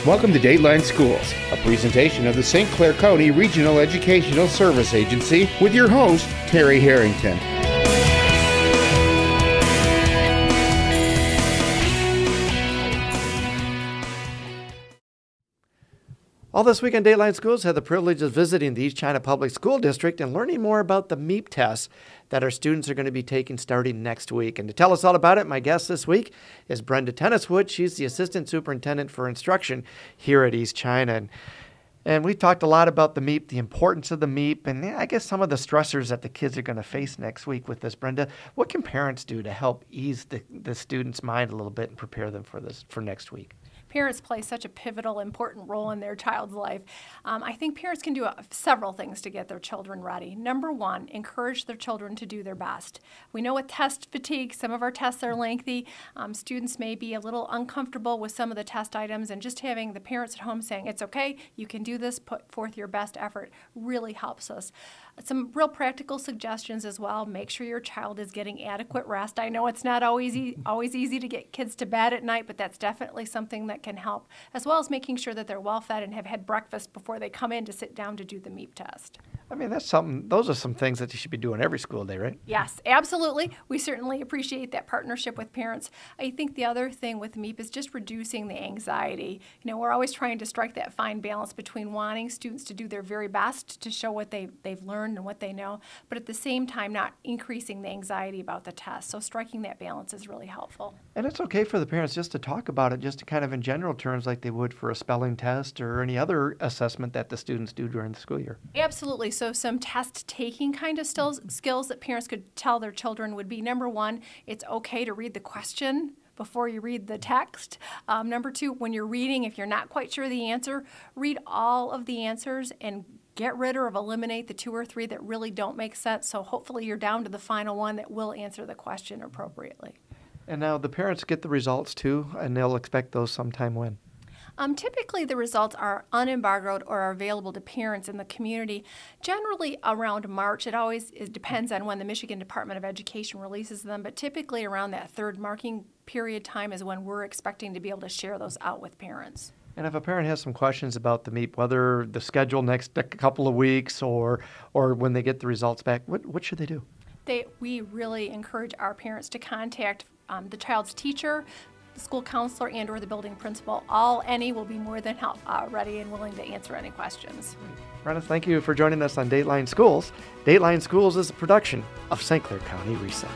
Welcome to Dateline Schools, a presentation of the St. Clair County Regional Educational Service Agency with your host, Terry Harrington. All this week on Dateline Schools had the privilege of visiting the East China Public School District and learning more about the MEAP tests that our students are going to be taking starting next week. And to tell us all about it, my guest this week is Brenda Tenniswood. She's the Assistant Superintendent for Instruction here at East China. And we talked a lot about the MEAP, the importance of the MEAP, and I guess some of the stressors that the kids are going to face next week with this. Brenda, what can parents do to help ease the students' mind a little bit and prepare them for next week? Parents play such a pivotal, important role in their child's life. I think parents can do several things to get their children ready. Number one, encourage their children to do their best. We know with test fatigue, some of our tests are lengthy. Students may be a little uncomfortable with some of the test items, and just having the parents at home saying, it's okay, you can do this, put forth your best effort, really helps us. Some real practical suggestions as well. Make sure your child is getting adequate rest. I know it's not always easy to get kids to bed at night, but that's definitely something that can help, as well as making sure that they're well fed and have had breakfast before they come in to sit down to do the MEAP test. I mean, those are some things that you should be doing every school day, right? Yes, absolutely. We certainly appreciate that partnership with parents. I think the other thing with MEAP is just reducing the anxiety. You know, we're always trying to strike that fine balance between wanting students to do their very best to show what they've learned and what they know, but at the same time not increasing the anxiety about the test. So striking that balance is really helpful. And it's okay for the parents just to talk about it, just kind of in general terms like they would for a spelling test or any other assessment that the students do during the school year. Absolutely. So some test-taking kind of skills that parents could tell their children would be, number one, it's okay to read the question before you read the text. Number two, when you're reading, if you're not quite sure of the answer, read all of the answers and get rid or eliminate the two or three that really don't make sense. So hopefully you're down to the final one that will answer the question appropriately. And now the parents get the results too, and they'll expect those sometime when? Typically, the results are unembargoed or are available to parents in the community, generally around March. It depends on when the Michigan Department of Education releases them, but typically around that third marking period time is when we're expecting to be able to share those out with parents. And if a parent has some questions about the MEAP, whether the schedule next couple of weeks or when they get the results back, what should they do? We really encourage our parents to contact the child's teacher, the school counselor, and or the building principal. Any will be more than ready and willing to answer any questions. Brenda, thank you for joining us on Dateline Schools. Dateline Schools is a production of St. Clair County RESA.